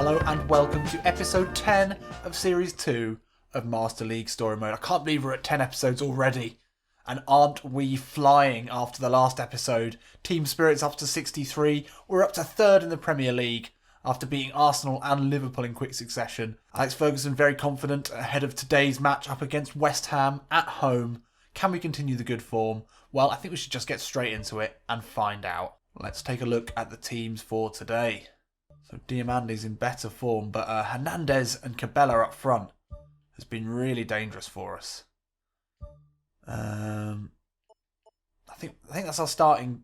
Hello and welcome to episode 10 of series 2 of Master League Story Mode. I can't believe we're at 10 episodes already. And aren't we flying after the last episode? Team Spirit's up to 63. We're up to 3rd in the Premier League after beating Arsenal and Liverpool in quick succession. Alex Ferguson very confident ahead of today's match up against West Ham at home. Can we continue the good form? Well, I think we should just get straight into it and find out. Let's take a look at the teams for today. So Diamandi's in better form, but Hernandez and Cabella up front has been really dangerous for us. I think that's our starting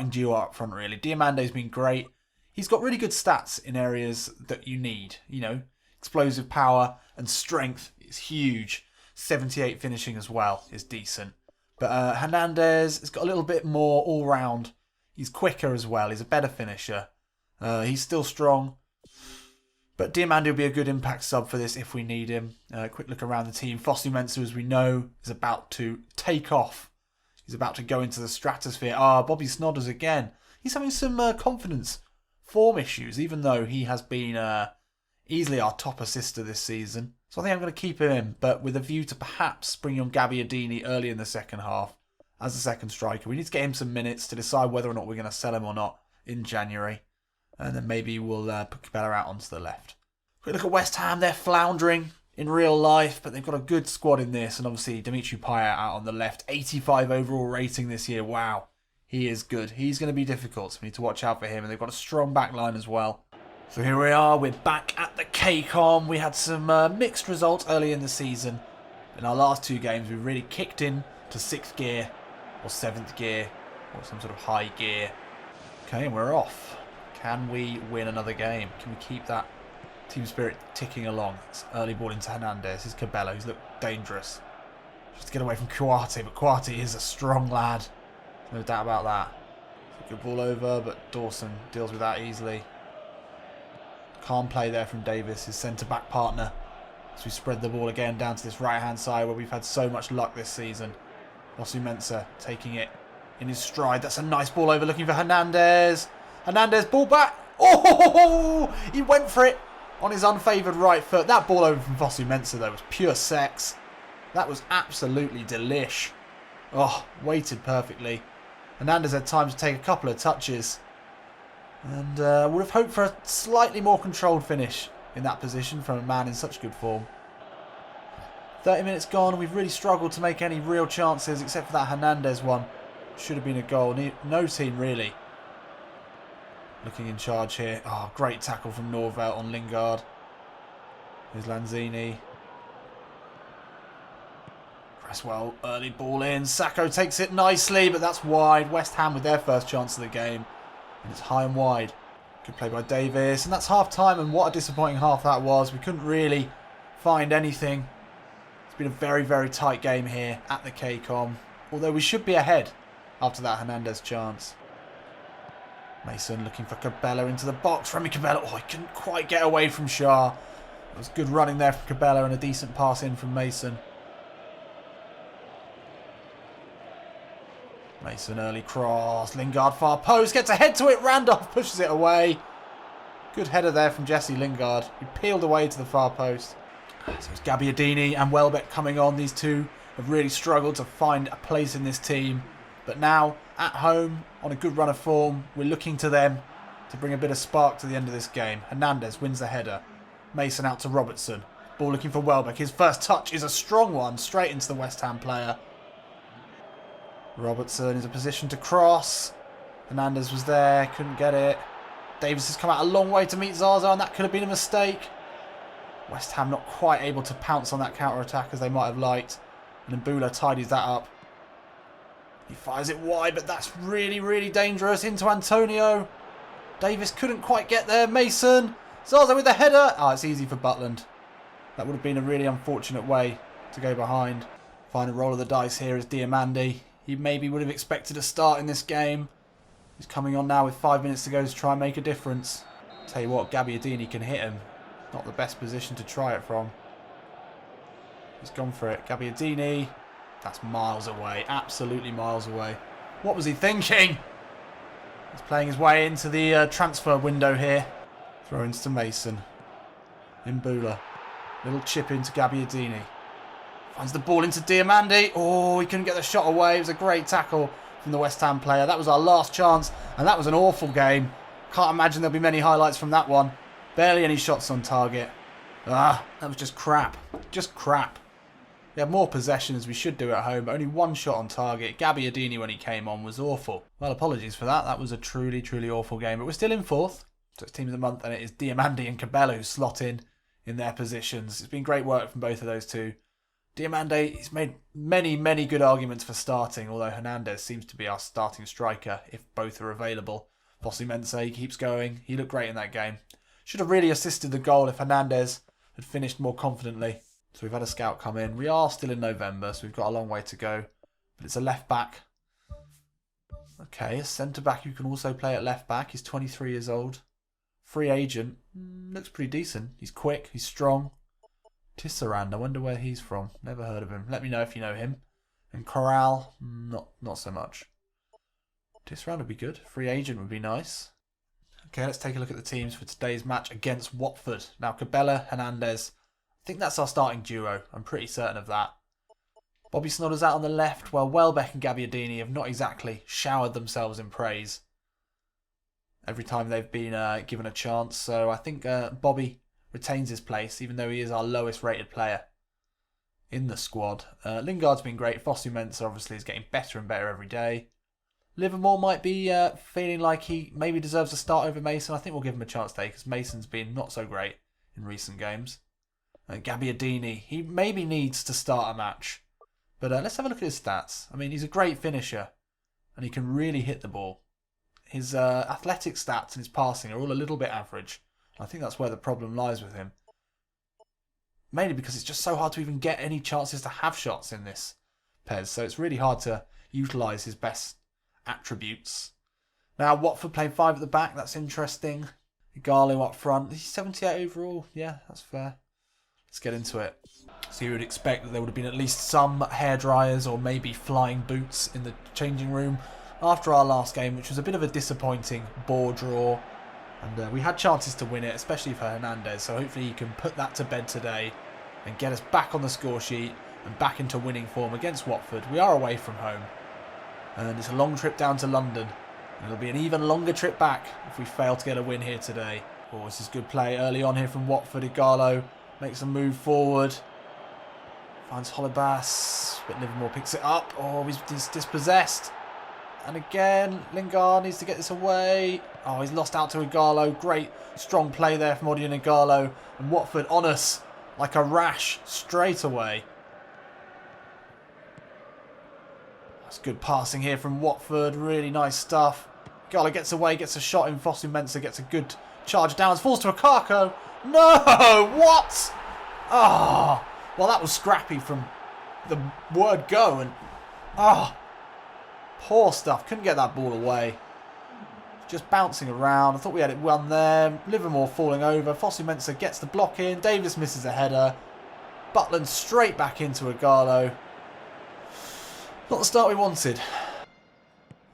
duo up front really. Diamandi's been great. He's got really good stats in areas that you need. You know, explosive power and strength is huge. 78 finishing as well is decent. But Hernandez has got a little bit more all round. He's quicker as well. He's a better finisher. He's still strong. But Diamandi will be a good impact sub for this if we need him. Quick look around the team. Fosu-Mensah, as we know, is about to take off. He's about to go into the stratosphere. BOBSNODS again. He's having some confidence form issues, even though he has been easily our top assister this season. So I think I'm going to keep him in, but with a view to perhaps bringing on Gabbiadini early in the second half as a second striker. We need to get him some minutes to decide whether or not we're going to sell him or not in January. And then maybe we'll put Cabella out onto the left. Quick look at West Ham. They're floundering in real life, but they've got a good squad in this. And obviously, Dimitri Payet out on the left. 85 overall rating this year. Wow. He is good. He's going to be difficult. So we need to watch out for him. And they've got a strong back line as well. So here we are. We're back at the KCOM. We had some mixed results early in the season. In our last 2 games, we really kicked in to 6th gear or 7th gear or some sort of high gear. Okay, and we're off. Can we win another game? Can we keep that team spirit ticking along? It's early ball into Hernandez. Here's Cabella, who's looked dangerous. Just to get away from Kouate, but Kouate is a strong lad. No doubt about that. Good ball over, but Dawson deals with that easily. Calm play there from Davis, his centre-back partner. As we spread the ball again down to this right-hand side where we've had so much luck this season. Fosu-Mensah taking it in his stride. That's a nice ball over, looking for Hernandez. Hernandez, ball back. Oh, he went for it on his unfavoured right foot. That ball over from Fosu-Mensah, though, was pure sex. That was absolutely delish. Oh, weighted perfectly. Hernandez had time to take a couple of touches. And would have hoped for a slightly more controlled finish in that position from a man in such good form. 30 minutes gone, and we've really struggled to make any real chances except for that Hernandez one. Should have been a goal. No team, really, looking in charge here. Oh, great tackle from Norvelt on Lingard. Here's Lanzini. Cresswell, early ball in. Sacco takes it nicely, but that's wide. West Ham with their first chance of the game. And it's high and wide. Good play by Davis. And that's half time, and what a disappointing half that was. We couldn't really find anything. It's been a very, very tight game here at the KCOM. Although we should be ahead after that Hernandez chance. Mason looking for Cabella into the box. Remy Cabella. Oh, he couldn't quite get away from Shah. It was good running there from Cabella and a decent pass in from Mason. Mason early cross. Lingard far post. Gets a head to it. Randolph pushes it away. Good header there from Jesse Lingard. He peeled away to the far post. So it's Gabbiadini and Welbeck coming on. These two have really struggled to find a place in this team. But now, at home, on a good run of form, we're looking to them to bring a bit of spark to the end of this game. Hernandez wins the header. Mason out to Robertson. Ball looking for Welbeck. His first touch is a strong one, straight into the West Ham player. Robertson is in a position to cross. Hernandez was there, couldn't get it. Davis has come out a long way to meet Zaza, and that could have been a mistake. West Ham not quite able to pounce on that counter-attack as they might have liked. And Mbula tidies that up. He fires it wide, but that's really, really dangerous. Into Antonio. Davis couldn't quite get there. Mason. Zaza with the header. It's easy for Butland. That would have been a really unfortunate way to go behind. Final roll of the dice here is Diamandi. He maybe would have expected a start in this game. He's coming on now with 5 minutes to go to try and make a difference. Tell you what, Gabbiadini can hit him. Not the best position to try it from. He's gone for it. Gabbiadini. That's miles away. Absolutely miles away. What was he thinking? He's playing his way into the transfer window here. Throw-ins to Mason. Mbula. Little chip into Gabbiadini. Finds the ball into Diamandi. Oh, he couldn't get the shot away. It was a great tackle from the West Ham player. That was our last chance, and that was an awful game. Can't imagine there'll be many highlights from that one. Barely any shots on target. That was just crap. Just crap. We had more possession as we should do at home, but only one shot on target. Gabbiadini, when he came on, was awful. Well, apologies for that. That was a truly, truly awful game. But we're still in fourth. So it's Team of the Month, and it is Diamandi and Cabella who slot in their positions. It's been great work from both of those two. Diamandi, he's made many, many good arguments for starting, although Hernandez seems to be our starting striker if both are available. Fosu-Mensah, he keeps going. He looked great in that game. Should have really assisted the goal if Hernandez had finished more confidently. So we've had a scout come in. We are still in November, so we've got a long way to go. But it's a left back. Okay, a centre back who can also play at left back. He's 23 years old. Free agent. Looks pretty decent. He's quick. He's strong. Tisserand, I wonder where he's from. Never heard of him. Let me know if you know him. And Corral, not so much. Tisserand would be good. Free agent would be nice. Okay, let's take a look at the teams for today's match against Watford. Now, Cabella, Hernandez. I think that's our starting duo. I'm pretty certain of that. BOBSNODS out on the left, while Welbeck and Gabbiadini have not exactly showered themselves in praise every time they've been given a chance. So I think Bobby retains his place, even though he is our lowest rated player in the squad. Lingard's been great. Fosu-Mensah obviously is getting better and better every day. Livermore might be feeling like he maybe deserves a start over Mason. I think we'll give him a chance today because Mason's been not so great in recent games. Gabbiadini, he maybe needs to start a match. But let's have a look at his stats. I mean, he's a great finisher and he can really hit the ball. His athletic stats and his passing are all a little bit average. I think that's where the problem lies with him. Mainly because it's just so hard to even get any chances to have shots in this PES. So it's really hard to utilise his best attributes. Now, Watford playing 5 at the back. That's interesting. Igalo up front. He's 78 overall. Yeah, that's fair. Let's get into it. So you would expect that there would have been at least some hairdryers or maybe flying boots in the changing room after our last game, which was a bit of a disappointing ball draw. And we had chances to win it, especially for Hernandez. So hopefully he can put that to bed today and get us back on the score sheet and back into winning form against Watford. We are away from home. And it's a long trip down to London. And it'll be an even longer trip back if we fail to get a win here today. Oh, this is good play early on here from Watford. Igalo makes a move forward. Finds Holebas. But Livermore picks it up. Oh, he's dispossessed. And again, Lingard needs to get this away. Oh, he's lost out to Igalo. Great, strong play there from Odion Igalo. And Watford on us like a rash straight away. That's good passing here from Watford. Really nice stuff. Igalo gets away, gets a shot in. Fosu-Mensah gets a good charge down. Falls to Akako. No! What? Oh, well, that was scrappy from the word go. And poor stuff. Couldn't get that ball away. Just bouncing around. I thought we had it won there. Livermore falling over. Fosu-Mensah gets the block in. Davis misses a header. Butland straight back into Igalo. Not the start we wanted.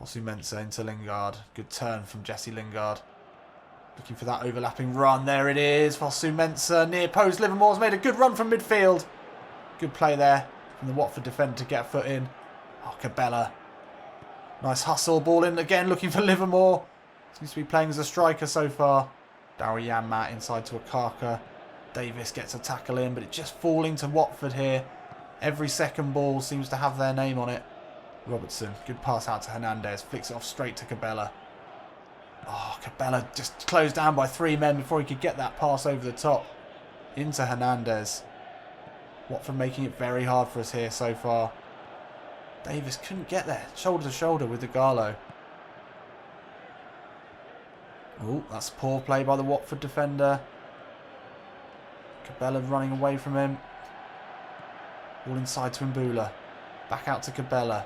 Fosu-Mensah into Lingard. Good turn from Jesse Lingard. Looking for that overlapping run. There it is. Fosu-Mensah near post. Livermore's made a good run from midfield. Good play there from the Watford defender to get a foot in. Oh, Cabella. Nice hustle. Ball in again. Looking for Livermore. Seems to be playing as a striker so far. Darryama inside to Akaka. Davis gets a tackle in, but it's just falling to Watford here. Every second ball seems to have their name on it. Robertson. Good pass out to Hernandez. Flicks it off straight to Cabella. Oh, Cabella just closed down by 3 men before he could get that pass over the top. Into Hernandez. Watford making it very hard for us here so far. Davis couldn't get there. Shoulder to shoulder with Igalo. Oh, that's poor play by the Watford defender. Cabella running away from him. All inside to Mbula. Back out to Cabella.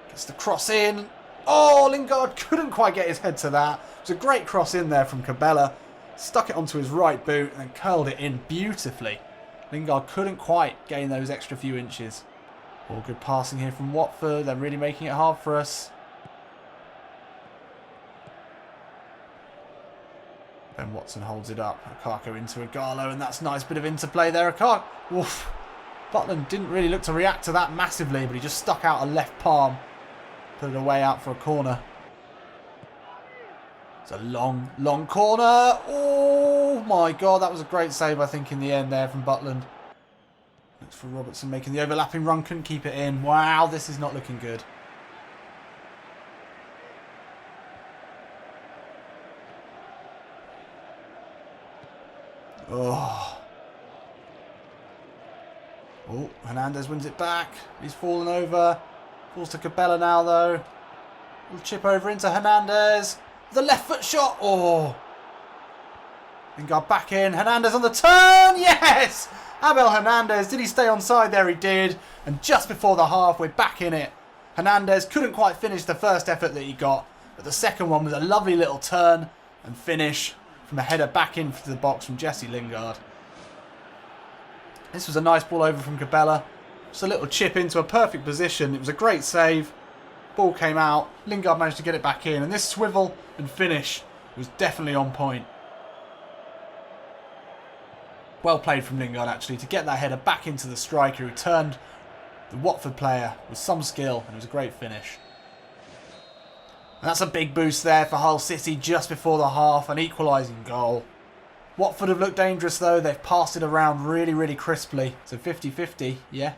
Gets the cross in. Oh, Lingard couldn't quite get his head to that. It was a great cross in there from Cabella. Stuck it onto his right boot and then curled it in beautifully. Lingard couldn't quite gain those extra few inches. All good passing here from Watford. They're really making it hard for us. Ben Watson holds it up. Akako into Igalo, and that's a nice bit of interplay there. Akako. Oof. Butland didn't really look to react to that massively, but he just stuck out a left palm. Put it away out for a corner. It's a long, long corner. Oh my God, that was a great save, I think, in the end there from Butland. Looks for Robertson making the overlapping run, couldn't keep it in. Wow, this is not looking good. Oh. Oh, Hernandez wins it back. He's fallen over. Falls to Cabella now, though. Little chip over into Hernandez. The left foot shot. Oh. Lingard back in. Hernandez on the turn. Yes! Abel Hernandez. Did he stay onside there? He did. And just before the half, we're back in it. Hernandez couldn't quite finish the first effort that he got. But the second one was a lovely little turn and finish from a header back into the box from Jesse Lingard. This was a nice ball over from Cabella. Just a little chip into a perfect position. It was a great save. Ball came out. Lingard managed to get it back in. And this swivel and finish was definitely on point. Well played from Lingard, actually, to get that header back into the striker who turned the Watford player with some skill. And it was a great finish. And that's a big boost there for Hull City just before the half. An equalising goal. Watford have looked dangerous, though. They've passed it around really, really crisply. So 50-50, yeah.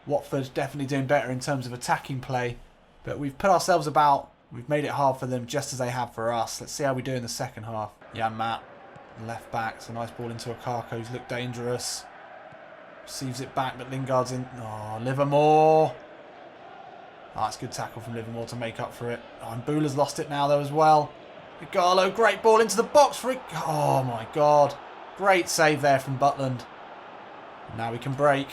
Watford definitely doing better in terms of attacking play. But we've put ourselves about. We've made it hard for them just as they have for us. Let's see how we do in the second half. Jan Matt, left back. It's a nice ball into Akako, who's looked dangerous. Receives it back, but Lingard's in. Oh, Livermore. Oh, that's a good tackle from Livermore to make up for it. Oh, and Bula's lost it now, though, as well. Igalo, great ball into the box for it. Oh, my God. Great save there from Butland. And now we can break.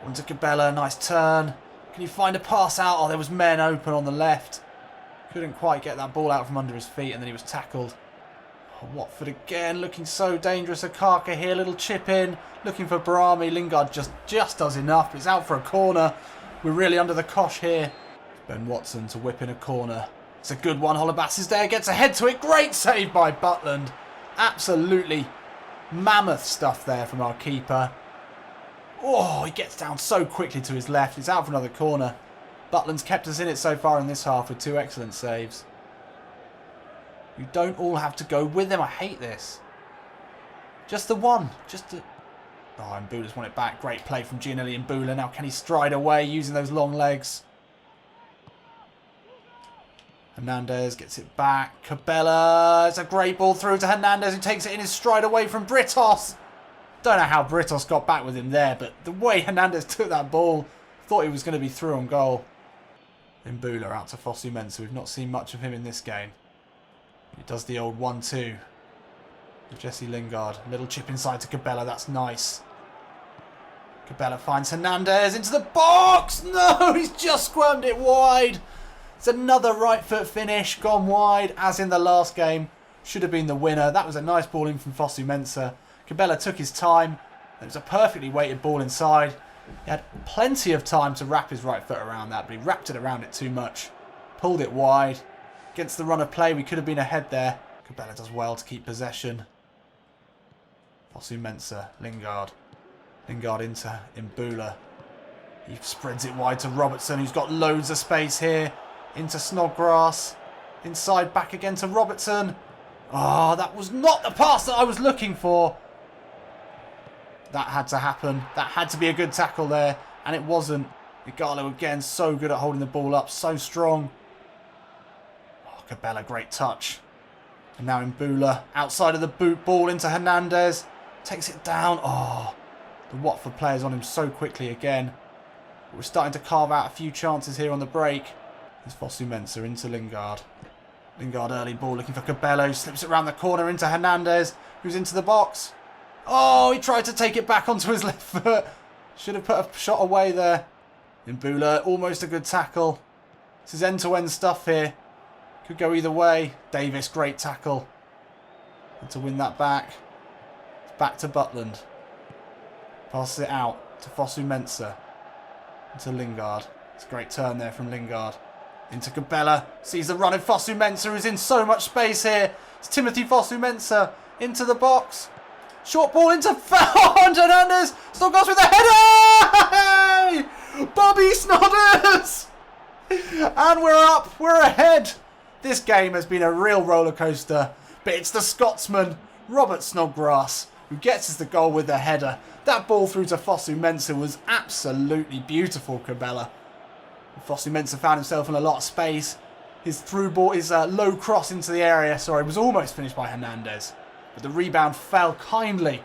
On to Cabella, nice turn. Can he find a pass out? Oh, there was men open on the left. Couldn't quite get that ball out from under his feet, and then he was tackled. Oh, Watford again, looking so dangerous. Akaka here, little chip in. Looking for Brahmi. Lingard just does enough. It's out for a corner. We're really under the cosh here. Ben Watson to whip in a corner. It's a good one. Holebas is there. Gets ahead to it. Great save by Butland. Absolutely mammoth stuff there from our keeper. Oh, he gets down so quickly to his left. It's out for another corner. Butland's kept us in it so far in this half with 2 excellent saves. You don't all have to go with him. I hate this. Just the one. Just the... Oh, and Bula's won it back. Great play from Gianelli and Bula. Now can he stride away using those long legs? Hernandez gets it back. Cabella. It's a great ball through to Hernandez, who takes it in his stride away from Britos. Don't know how Britos got back with him there, but the way Hernandez took that ball, thought he was going to be through on goal. Then Bula out to Fosu Mensah. We've not seen much of him in this game. He does the old 1-2. Jesse Lingard. Little chip inside to Cabella. That's nice. Cabella finds Hernandez into the box. No, he's just squirmed it wide. It's another right foot finish, gone wide, as in the last game. Should have been the winner. That was a nice ball in from Fosu Mensah. Cabella took his time. It was a perfectly weighted ball inside. He had plenty of time to wrap his right foot around that, but he wrapped it around it too much. Pulled it wide. Against the run of play, we could have been ahead there. Cabella does well to keep possession. Fosu Mensah, Lingard. Lingard into Imbula. He spreads it wide to Robertson, who's got loads of space here. Into Snodgrass. Inside back again to Robertson. Oh, that was not the pass that I was looking for. That had to happen. That had to be a good tackle there. And it wasn't. Igalo again, so good at holding the ball up. So strong. Oh, Cabella, great touch. And now Imbula. Outside of the boot, ball into Hernandez. Takes it down. Oh, the Watford players on him so quickly again. But we're starting to carve out a few chances here on the break. There's Fosu Mensah into Lingard. Lingard early ball looking for Cabello. Slips it around the corner into Hernandez, who's into the box. Oh, he tried to take it back onto his left foot. Should have put a shot away there. Imbula, almost a good tackle. This is end-to-end stuff here. Could go either way. Davis, great tackle. And to win that back. It's back to Butland. Passes it out to Fosu Mensah. To Lingard. It's a great turn there from Lingard. Into Cabela. Sees the run of Fosu-Mensah, who's in so much space here. It's Timothy Fosu-Mensah into the box. Short ball into Hernandez. Snodgrass with a header! Hey! BOBSNODS! And we're up. We're ahead. This game has been a real roller coaster. But it's the Scotsman, Robert Snodgrass, who gets us the goal with the header. That ball through to Fosu-Mensah was absolutely beautiful, Cabela. Fosu-Mensah found himself in a lot of space. His through ball, his low cross into the area, was almost finished by Hernandez. But the rebound fell kindly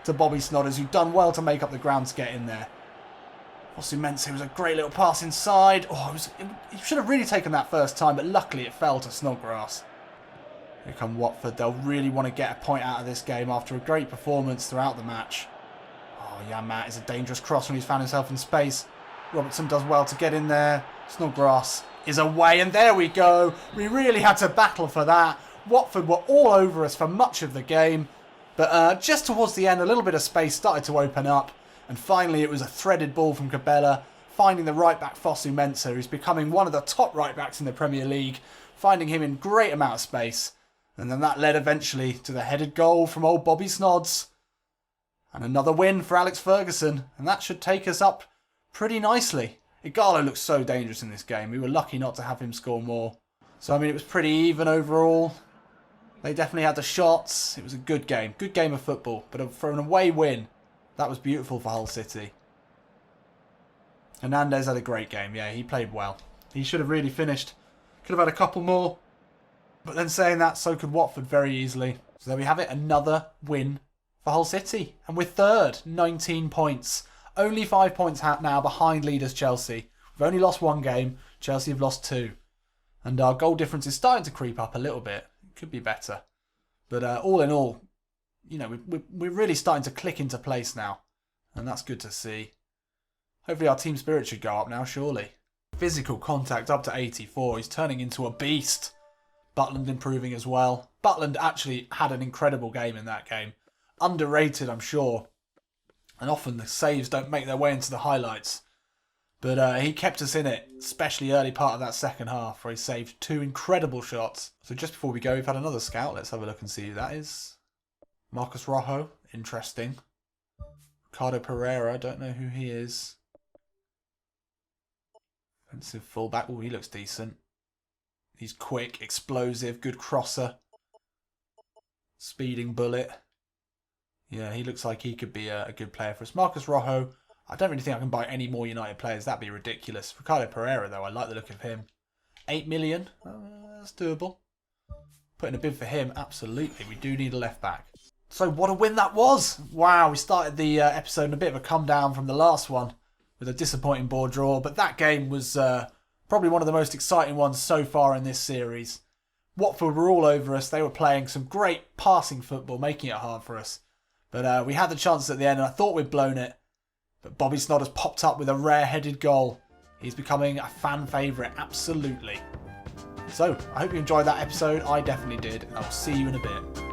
to BOBSNODS, who'd done well to make up the ground to get in there. Fosu-Mensah was a great little pass inside. He should have really taken that first time, but luckily it fell to Snodgrass. Here come Watford. They'll really want to get a point out of this game after a great performance throughout the match. Oh, yeah, Matt is a dangerous cross when he's found himself in space. Robertson does well to get in there. Snodgrass is away, and there we go. We really had to battle for that. Watford were all over us for much of the game, but just towards the end, a little bit of space started to open up, and finally it was a threaded ball from Cabela, finding the right-back Fosu-Mensah, who's becoming one of the top right-backs in the Premier League, finding him in great amount of space, and then that led eventually to the headed goal from old BOBSNODS, and another win for Alex Ferguson, and that should take us up pretty nicely. Igalo looks so dangerous in this game. We were lucky not to have him score more. So, I mean, it was pretty even overall. They definitely had the shots. It was a good game. Good game of football. But for an away win, that was beautiful for Hull City. Hernandez had a great game. Yeah, he played well. He should have really finished. Could have had a couple more. But then saying that, so could Watford very easily. So there we have it. Another win for Hull City. And we're third. 19 points. Only 5 points now behind leaders Chelsea. We've only lost one game. Chelsea have lost 2. And our goal difference is starting to creep up a little bit. It could be better. But all in all, you know, we're really starting to click into place now. And that's good to see. Hopefully our team spirit should go up now, surely. Physical contact up to 84. He's turning into a beast. Butland improving as well. Butland actually had an incredible game in that game. Underrated, I'm sure. And often the saves don't make their way into the highlights. But he kept us in it, especially early part of that second half, where he saved 2 incredible shots. So just before we go, we've had another scout. Let's have a look and see who that is. Marcus Rojo, interesting. Ricardo Pereira, don't know who he is. Offensive fullback, oh, he looks decent. He's quick, explosive, good crosser. Speeding bullet. Yeah, he looks like he could be a good player for us. Marcus Rojo, I don't really think I can buy any more United players. That'd be ridiculous. Ricardo Pereira, though, I like the look of him. 8 million, that's doable. Putting a bid for him, absolutely. We do need a left back. So what a win that was. Wow, we started the episode in a bit of a come down from the last one with a disappointing board draw. But that game was probably one of the most exciting ones so far in this series. Watford were all over us. They were playing some great passing football, making it hard for us. But we had the chances at the end, and I thought we'd blown it. But BOBSNODS has popped up with a rare-headed goal. He's becoming a fan favourite, absolutely. So, I hope you enjoyed that episode. I definitely did. And I'll see you in a bit.